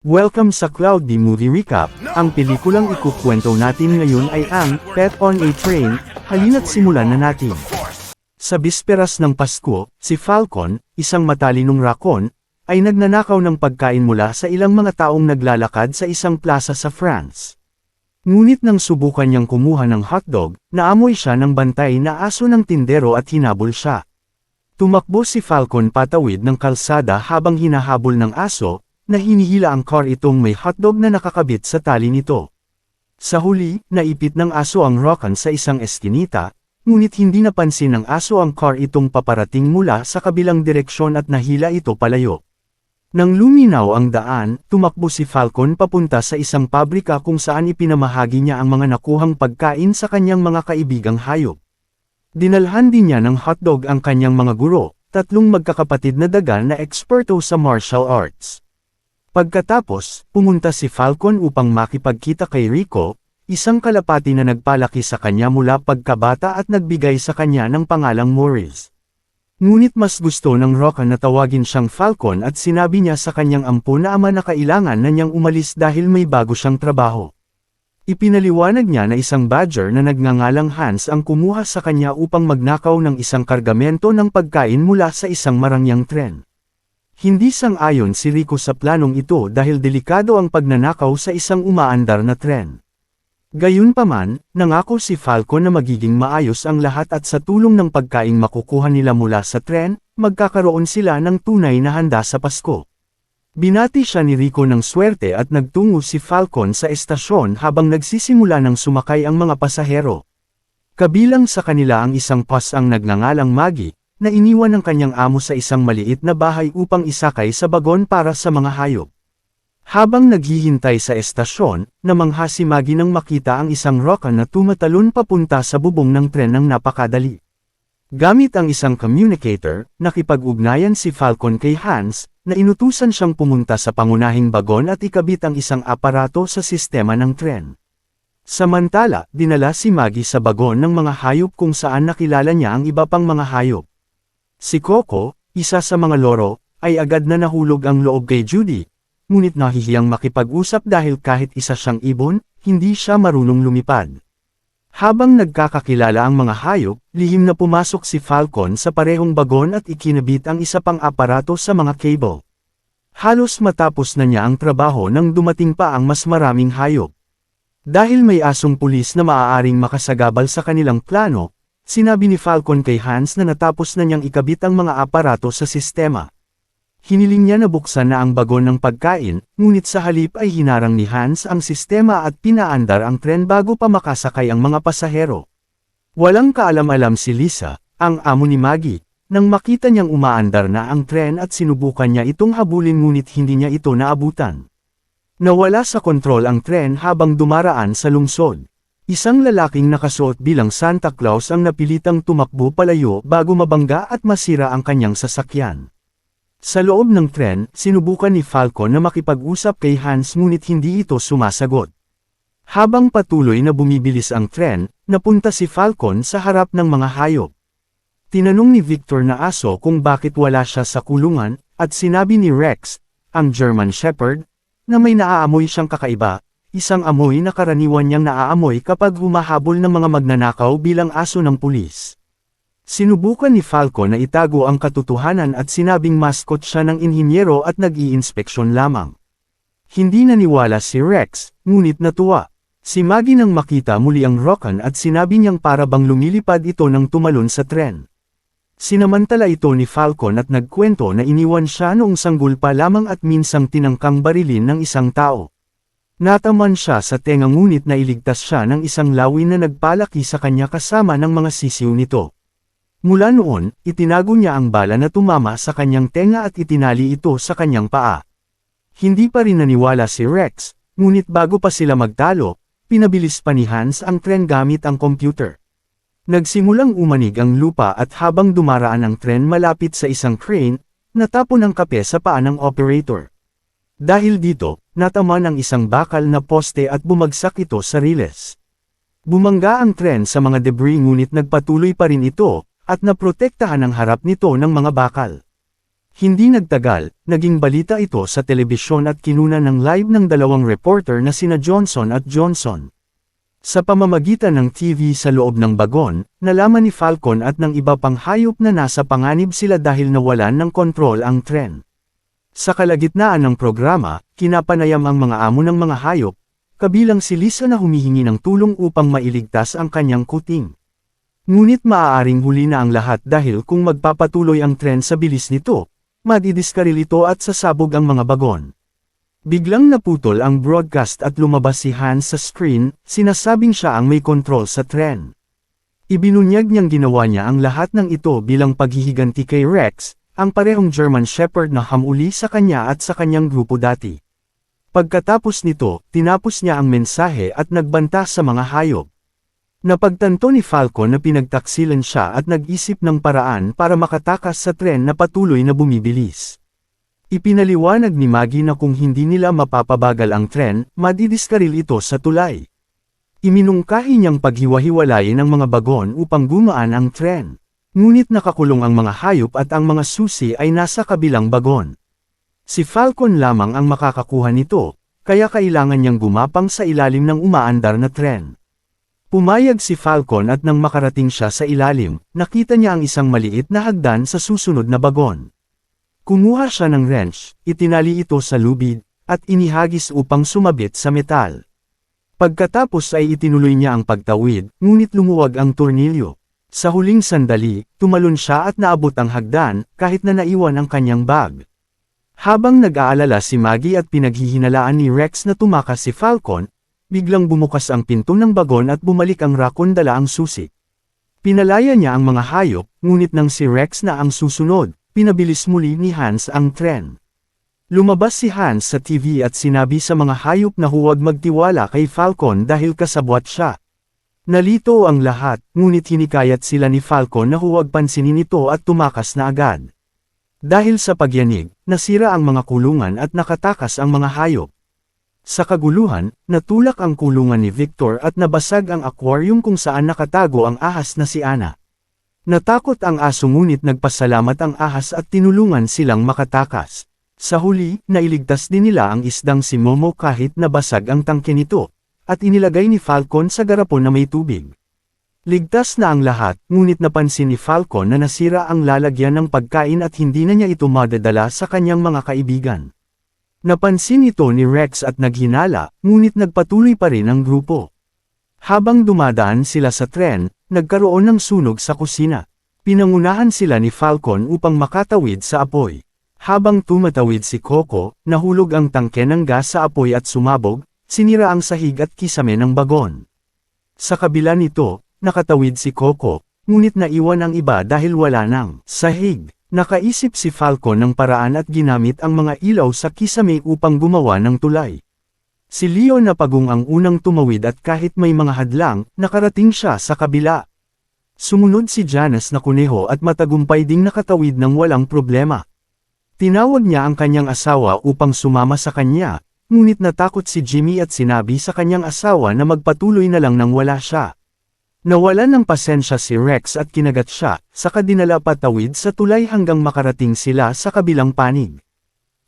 Welcome sa Cloudy Movie Recap. Ang pelikulang ikukwento natin ngayon ay ang Pet on a Train. Halina't simulan na natin. Sa bisperas ng Pasko, si Falcon, isang matalinong raccoon, ay nagnanakaw ng pagkain mula sa ilang mga taong naglalakad sa isang plaza sa France. Ngunit nang subukan niyang kumuha ng hotdog, naamoy siya ng bantay na aso ng tindero at hinabol siya. Tumakbo si Falcon patawid ng kalsada habang hinahabol ng aso, na hinihila ang car itong may hotdog na nakakabit sa tali nito. Sa huli, naipit ng aso ang raccoon sa isang eskinita, ngunit hindi napansin ng aso ang car itong paparating mula sa kabilang direksyon at nahila ito palayo. Nang luminaw ang daan, tumakbo si Falcon papunta sa isang pabrika kung saan ipinamahagi niya ang mga nakuhang pagkain sa kanyang mga kaibigang hayop. Dinalhan din niya ng hotdog ang kanyang mga guro, tatlong magkakapatid na daga na eksperto sa martial arts. Pagkatapos, pumunta si Falcon upang makipagkita kay Rico, isang kalapati na nagpalaki sa kanya mula pagkabata at nagbigay sa kanya ng pangalang Maurice. Ngunit mas gusto ng raccoon na tawagin siyang Falcon at sinabi niya sa kanyang ampo na ama na kailangan na niyang umalis dahil may bago siyang trabaho. Ipinaliwanag niya na isang badger na nagngangalang Hans ang kumuha sa kanya upang magnakaw ng isang kargamento ng pagkain mula sa isang marangyang tren. Hindi sang-ayon si Rico sa planong ito dahil delikado ang pagnanakaw sa isang umaandar na tren. Gayunpaman, nangako si Falcon na magiging maayos ang lahat at sa tulong ng pagkaing makukuha nila mula sa tren, magkakaroon sila ng tunay na handa sa Pasko. Binati siya ni Rico ng swerte at nagtungo si Falcon sa estasyon habang nagsisimula ng sumakay ang mga pasahero. Kabilang sa kanila ang isang pas ang nagngangalang Maggie, na iniwan ng kanyang amo sa isang maliit na bahay upang isakay sa bagon para sa mga hayop. Habang naghihintay sa estasyon, namangha si Maggie nang makita ang isang raccoon na tumatalon papunta sa bubong ng tren ng napakadali. Gamit ang isang communicator, nakipag-ugnayan si Falcon kay Hans, na inutusan siyang pumunta sa pangunahing bagon at ikabit ang isang aparato sa sistema ng tren. Samantala, dinala si Maggie sa bagon ng mga hayop kung saan nakilala niya ang iba pang mga hayop. Si Coco, isa sa mga loro, ay agad na nahulog ang loob kay Judy, ngunit nahihiyang makipag-usap dahil kahit isa siyang ibon, hindi siya marunong lumipad. Habang nagkakakilala ang mga hayop, lihim na pumasok si Falcon sa parehong bagon at ikinabit ang isa pang aparato sa mga cable. Halos matapos na niya ang trabaho nang dumating pa ang mas maraming hayop. Dahil may asong pulis na maaaring makasagabal sa kanilang plano, sinabi ni Falcon kay Hans na natapos na niyang ikabit ang mga aparato sa sistema. Hiniling niya na buksan na ang bagon ng pagkain, ngunit sa halip ay hinarang ni Hans ang sistema at pinaandar ang tren bago pa makasakay ang mga pasahero. Walang kaalam-alam si Lisa, ang amo ni Maggie, nang makita niyang umaandar na ang tren at sinubukan niya itong habulin ngunit hindi niya ito naabutan. Nawala sa kontrol ang tren habang dumaraan sa lungsod. Isang lalaking nakasuot bilang Santa Claus ang napilitang tumakbo palayo bago mabangga at masira ang kanyang sasakyan. Sa loob ng tren, sinubukan ni Falcon na makipag-usap kay Hans ngunit hindi ito sumasagot. Habang patuloy na bumibilis ang tren, napunta si Falcon sa harap ng mga hayop. Tinanong ni Victor na aso kung bakit wala siya sa kulungan, at sinabi ni Rex, ang German Shepherd, na may naaamoy siyang kakaiba. Isang amoy na karaniwan niyang naaamoy kapag humahabol ng mga magnanakaw bilang aso ng pulis. Sinubukan ni Falcon na itago ang katotohanan at sinabing mascot siya ng inhinyero at nag-iinspeksyon lamang. Hindi naniwala si Rex, ngunit natuwa. Si Maggie nang makita muli ang raccoon at sinabi niyang para bang lumilipad ito nang tumalon sa tren. Sinamantala ito ni Falcon at nagkwento na iniwan siya noong sanggol pa lamang at minsang tinangkang barilin ng isang tao. Nataman siya sa tenga ngunit nailigtas siya ng isang lawin na nagpalaki sa kanya kasama ng mga sisiw nito. Mula noon, itinago niya ang bala na tumama sa kanyang tenga at itinali ito sa kanyang paa. Hindi pa rin naniwala si Rex, ngunit bago pa sila magtalo, pinabilis pa ni Hans ang tren gamit ang computer. Nagsimulang umanig ang lupa at habang dumaraan ang tren malapit sa isang crane, natapon ang kape sa paa ng operator. Dahil dito, nataman ang isang bakal na poste at bumagsak ito sa riles. Bumangga ang tren sa mga debris ngunit nagpatuloy pa rin ito, at naprotektahan ang harap nito ng mga bakal. Hindi nagtagal, naging balita ito sa telebisyon at kinuna ng live ng dalawang reporter na sina Johnson at Johnson. Sa pamamagitan ng TV sa loob ng bagon, nalaman ni Falcon at ng iba pang hayop na nasa panganib sila dahil nawalan ng kontrol ang tren. Sa kalagitnaan ng programa, kinapanayam ang mga amo ng mga hayop, kabilang si Lisa na humihingi ng tulong upang mailigtas ang kanyang kuting. Ngunit maaaring huli na ang lahat dahil kung magpapatuloy ang tren sa bilis nito, madidiskaril ito at sasabog ang mga bagon. Biglang naputol ang broadcast at lumabas si Hans sa screen, sinasabing siya ang may kontrol sa tren. Ibinunyag niyang ginawa niya ang lahat ng ito bilang paghihiganti kay Rex, ang parehong German Shepherd na hamuli sa kanya at sa kanyang grupo dati. Pagkatapos nito, tinapos niya ang mensahe at nagbanta sa mga hayop. Napagtanto ni Falcon na pinagtaksilan siya at nag-isip ng paraan para makatakas sa tren na patuloy na bumibilis. Ipinaliwanag ni Maggie na kung hindi nila mapapabagal ang tren, madidiskaril ito sa tulay. Iminungkahi niyang paghiwa-hiwalayin ang mga bagon upang gumaan ang tren. Ngunit nakakulong ang mga hayop at ang mga susi ay nasa kabilang bagon. Si Falcon lamang ang makakakuha nito, kaya kailangan niyang gumapang sa ilalim ng umaandar na tren. Pumayag si Falcon at nang makarating siya sa ilalim, nakita niya ang isang maliit na hagdan sa susunod na bagon. Kumuha siya ng wrench, itinali ito sa lubid, at inihagis upang sumabit sa metal. Pagkatapos ay itinuloy niya ang pagtawid, ngunit lumuwag ang tornilyo. Sa huling sandali, tumalon siya at naabot ang hagdan, kahit na naiwan ang kanyang bag. Habang nag-aalala si Maggie at pinaghihinalaan ni Rex na tumakas si Falcon, biglang bumukas ang pinto ng bagon at bumalik ang raccoon dala ang susi. Pinalaya niya ang mga hayop, ngunit nang si Rex na ang susunod, pinabilis muli ni Hans ang tren. Lumabas si Hans sa TV at sinabi sa mga hayop na huwag magtiwala kay Falcon dahil kasabwat siya. Nalito ang lahat, ngunit hinikayat sila ni Falcon na huwag pansinin ito at tumakas na agad. Dahil sa pagyanig, nasira ang mga kulungan at nakatakas ang mga hayop. Sa kaguluhan, natulak ang kulungan ni Victor at nabasag ang aquarium kung saan nakatago ang ahas na si Anna. Natakot ang aso ngunit nagpasalamat ang ahas at tinulungan silang makatakas. Sa huli, nailigtas din nila ang isdang si Momo kahit nabasag ang tangke nito, at inilagay ni Falcon sa garapon na may tubig. Ligtas na ang lahat, ngunit napansin ni Falcon na nasira ang lalagyan ng pagkain at hindi na niya ito madadala sa kanyang mga kaibigan. Napansin ito ni Rex at naghinala, ngunit nagpatuloy pa rin ang grupo. Habang dumadaan sila sa tren, nagkaroon ng sunog sa kusina. Pinangunahan sila ni Falcon upang makatawid sa apoy. Habang tumatawid si Coco, nahulog ang tangke ng gas sa apoy at sumabog, sinira ang sahig at kisame ng bagon. Sa kabila nito, nakatawid si Coco, ngunit naiwan ang iba dahil wala ng sahig. Nakaisip si Falcon ng paraan at ginamit ang mga ilaw sa kisame upang gumawa ng tulay. Si Leo na pagong ang unang tumawid at kahit may mga hadlang, nakarating siya sa kabila. Sumunod si Janice na kuneho at matagumpay ding nakatawid ng walang problema. Tinawag niya ang kanyang asawa upang sumama sa kanya, ngunit natakot si Jimmy at sinabi sa kanyang asawa na magpatuloy na lang nang wala siya. Nawalan ng pasensya si Rex at kinagat siya, saka dinala patawid sa tulay hanggang makarating sila sa kabilang panig.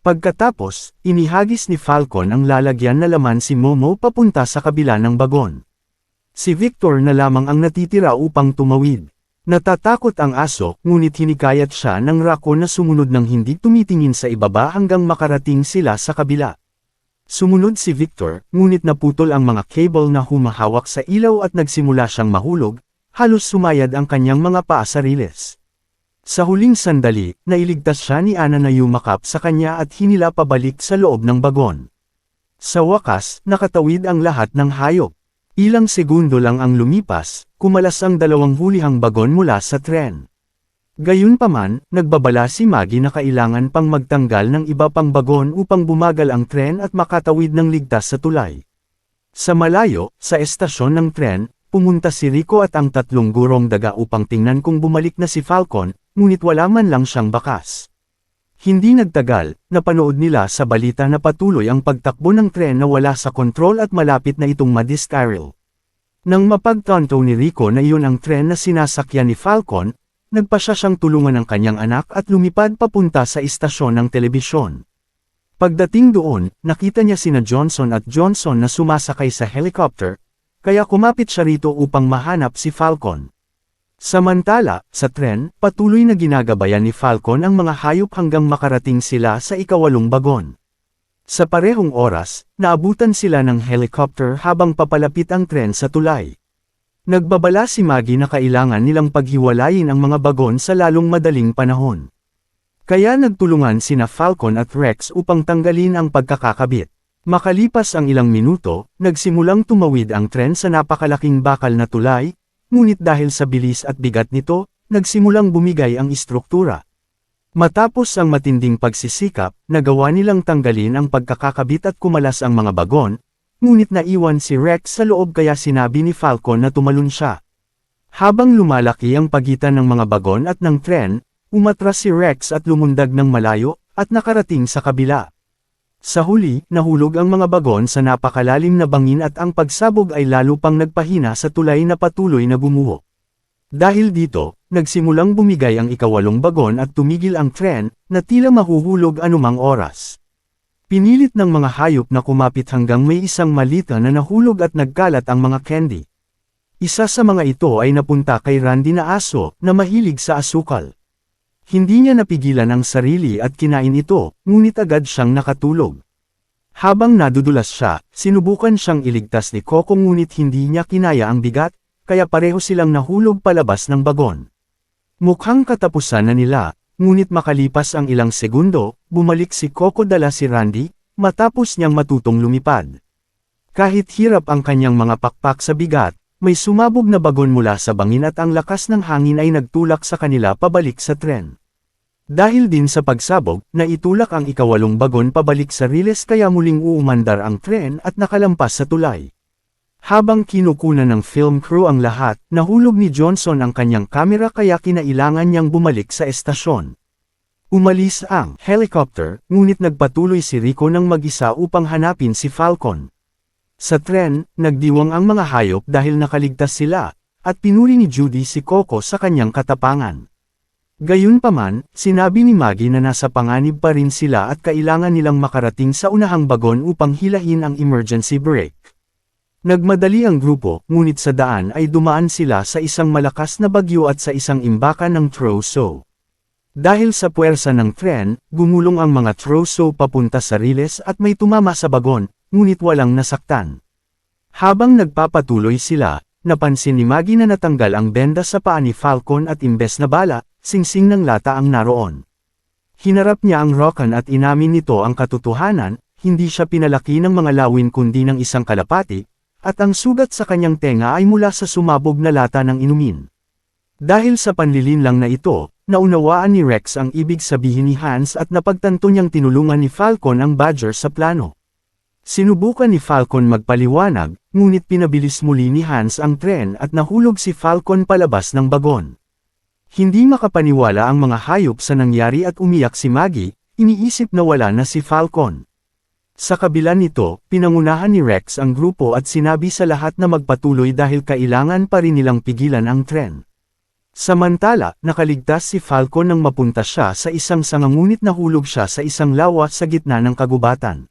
Pagkatapos, inihagis ni Falcon ang lalagyan na laman si Momo papunta sa kabila ng bagon. Si Victor na lamang ang natitira upang tumawid. Natatakot ang aso, ngunit hinikayat siya ng raccoon na sumunod ng hindi tumitingin sa ibaba hanggang makarating sila sa kabila. Sumunod si Victor, ngunit naputol ang mga cable na humahawak sa ilaw at nagsimula siyang mahulog, halos sumayad ang kanyang mga paa sa riles. Sa huling sandali, nailigtas siya ni Anna na yumakap sa kanya at hinila pabalik sa loob ng bagon. Sa wakas, nakatawid ang lahat ng hayop. Ilang segundo lang ang lumipas, kumalas ang dalawang hulihang bagon mula sa tren. Gayunpaman, nagbabala si Maggie na kailangan pang magtanggal ng iba pang bagon upang bumagal ang tren at makatawid ng ligtas sa tulay. Sa malayo, sa estasyon ng tren, pumunta si Rico at ang tatlong gurong daga upang tingnan kung bumalik na si Falcon, ngunit wala man lang siyang bakas. Hindi nagtagal, napanood nila sa balita na patuloy ang pagtakbo ng tren na wala sa kontrol at malapit na itong madiskaril. Nang mapagtanto ni Rico na iyon ang tren na sinasakyan ni Falcon, nagpasya siyang tulungan ang kanyang anak at lumipad papunta sa istasyon ng telebisyon. Pagdating doon, nakita niya sina Johnson at Johnson na sumasakay sa helicopter, kaya kumapit siya rito upang mahanap si Falcon. Samantala, sa tren, patuloy na ginagabayan ni Falcon ang mga hayop hanggang makarating sila sa ika-8 bagon. Sa parehong oras, naabutan sila ng helicopter habang papalapit ang tren sa tulay. Nagbabala si Maggie na kailangan nilang paghiwalayin ang mga bagon sa lalong madaling panahon. Kaya nagtulungan sina Falcon at Rex upang tanggalin ang pagkakakabit. Makalipas ang ilang minuto, nagsimulang tumawid ang tren sa napakalaking bakal na tulay, ngunit dahil sa bilis at bigat nito, nagsimulang bumigay ang istruktura. Matapos ang matinding pagsisikap, nagawa nilang tanggalin ang pagkakakabit at kumalas ang mga bagon, ngunit naiwan si Rex sa loob kaya sinabi ni Falcon na tumalon siya. Habang lumalaki ang pagitan ng mga bagon at ng tren, umatras si Rex at lumundag ng malayo, at nakarating sa kabila. Sa huli, nahulog ang mga bagon sa napakalalim na bangin at ang pagsabog ay lalo pang nagpahina sa tulay na patuloy na gumuho. Dahil dito, nagsimulang bumigay ang ika-8 bagon at tumigil ang tren, na tila mahuhulog anumang oras. Pinilit ng mga hayop na kumapit hanggang may isang malita na nahulog at nagkalat ang mga candy. Isa sa mga ito ay napunta kay Randy na aso, na mahilig sa asukal. Hindi niya napigilan ang sarili at kinain ito, ngunit agad siyang nakatulog. Habang nadudulas siya, sinubukan siyang iligtas ni Coco ngunit hindi niya kinaya ang bigat, kaya pareho silang nahulog palabas ng bagon. Mukhang katapusan na nila, ngunit makalipas ang ilang segundo, bumalik si Coco dala si Randy, matapos niyang matutong lumipad. Kahit hirap ang kanyang mga pakpak sa bigat, may sumabog na bagon mula sa bangin at ang lakas ng hangin ay nagtulak sa kanila pabalik sa tren. Dahil din sa pagsabog, naitulak ang ika-8 bagon pabalik sa riles kaya muling uumandar ang tren at nakalampas sa tulay. Habang kinukunan ng film crew ang lahat, nahulog ni Johnson ang kanyang kamera kaya kinailangan niyang bumalik sa estasyon. Umalis ang helicopter, ngunit nagpatuloy si Rico ng mag-isa upang hanapin si Falcon. Sa tren, nagdiwang ang mga hayop dahil nakaligtas sila, at pinuri ni Judy si Coco sa kanyang katapangan. Gayunpaman, sinabi ni Maggie na nasa panganib pa rin sila at kailangan nilang makarating sa unahang bagon upang hilahin ang emergency brake. Nagmadali ang grupo, ngunit sa daan ay dumaan sila sa isang malakas na bagyo at sa isang imbakan ng troso. Dahil sa puwersa ng tren, gumulong ang mga troso papunta sa riles at may tumama sa bagon, ngunit walang nasaktan. Habang nagpapatuloy sila, napansin ni Maggie na natanggal ang benda sa paa ni Falcon at imbes na bala, singsing ng lata ang naroon. Hinarap niya ang Rokan at inamin nito ang katotohanan, hindi siya pinalaki ng mga lawin kundi ng isang kalapati, at ang sugat sa kanyang tenga ay mula sa sumabog na lata ng inumin. Dahil sa panlilinlang na ito, naunawaan ni Rex ang ibig sabihin ni Hans at napagtanto niyang tinulungan ni Falcon ang Badger sa plano. Sinubukan ni Falcon magpaliwanag, ngunit pinabilis muli ni Hans ang tren at nahulog si Falcon palabas ng bagon. Hindi makapaniwala ang mga hayop sa nangyari at umiyak si Maggie, iniisip na wala na si Falcon. Sa kabila nito, pinangunahan ni Rex ang grupo at sinabi sa lahat na magpatuloy dahil kailangan pa rin nilang pigilan ang tren. Samantala, nakaligtas si Falcon nang mapunta siya sa isang sanga ngunit nahulog siya sa isang lawa sa gitna ng kagubatan.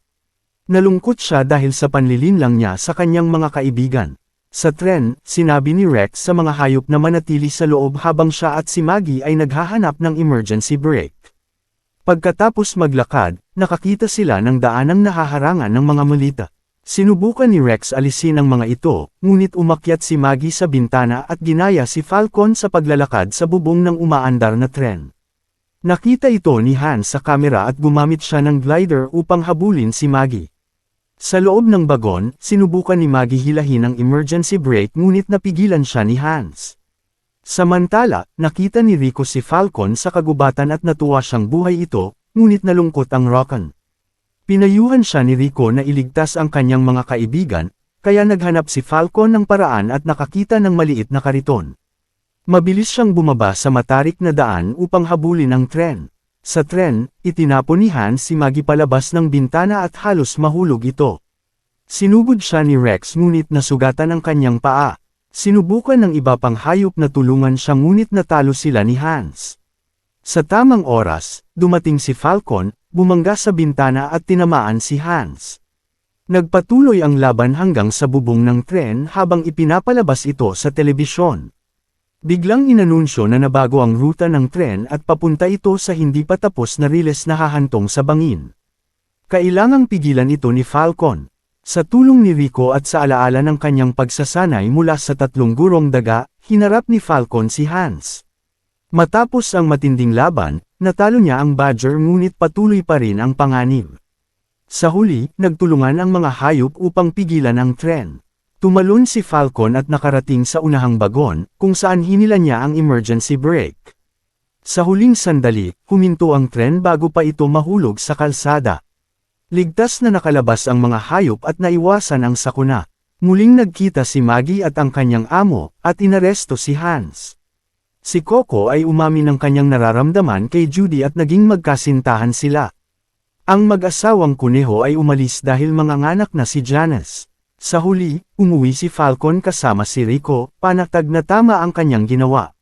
Nalungkot siya dahil sa panlilinlang niya sa kanyang mga kaibigan. Sa tren, sinabi ni Rex sa mga hayop na manatili sa loob habang siya at si Maggie ay naghahanap ng emergency brake. Pagkatapos maglakad, nakakita sila ng daanang nahaharangan ng mga malita. Sinubukan ni Rex alisin ang mga ito, ngunit umakyat si Maggie sa bintana at ginaya si Falcon sa paglalakad sa bubong ng umaandar na tren. Nakita ito ni Hans sa kamera at gumamit siya ng glider upang habulin si Maggie. Sa loob ng bagon, sinubukan ni Maggie hilahin ang emergency brake ngunit napigilan siya ni Hans. Samantala, nakita ni Rico si Falcon sa kagubatan at natuwa siyang buhay ito, ngunit nalungkot ang Rokan. Pinayuhan siya ni Rico na iligtas ang kanyang mga kaibigan, kaya naghanap si Falcon ng paraan at nakakita ng maliit na kariton. Mabilis siyang bumaba sa matarik na daan upang habulin ang tren. Sa tren, itinapon ni Hans si Maggie palabas ng bintana at halos mahulog ito. Sinugod siya ni Rex ngunit nasugatan ang kanyang paa. Sinubukan ng iba pang hayop na tulungan siya ngunit natalo sila ni Hans. Sa tamang oras, dumating si Falcon, bumangga sa bintana at tinamaan si Hans. Nagpatuloy ang laban hanggang sa bubong ng tren habang ipinapalabas ito sa telebisyon. Biglang inanunsyo na nabago ang ruta ng tren at papunta ito sa hindi pa tapos na riles na hahantong sa bangin. Kailangang pigilan ito ni Falcon. Sa tulong ni Rico at sa alaala ng kanyang pagsasanay mula sa 3 gurong daga, hinarap ni Falcon si Hans. Matapos ang matinding laban, natalo niya ang Badger ngunit patuloy pa rin ang panganib. Sa huli, nagtulungan ang mga hayop upang pigilan ang tren. Tumalon si Falcon at nakarating sa unahang bagon, kung saan hinila niya ang emergency brake. Sa huling sandali, huminto ang tren bago pa ito mahulog sa kalsada. Ligtas na nakalabas ang mga hayop at naiwasan ang sakuna. Muling nagkita si Maggie at ang kanyang amo, at inaresto si Hans. Si Coco ay umamin ng kanyang nararamdaman kay Judy at naging magkasintahan sila. Ang mag-asawang kuneho ay umalis dahil manganganak na si Janice. Sa huli, umuwi si Falcon kasama si Rico, panatag na tama ang kanyang ginawa.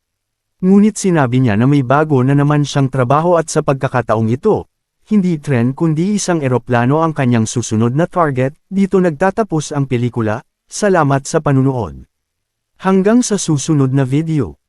Ngunit sinabi niya na may bago na naman siyang trabaho at sa pagkakataong ito, hindi tren kundi isang eroplano ang kanyang susunod na target. Dito nagtatapos ang pelikula. Salamat sa panunood. Hanggang sa susunod na video.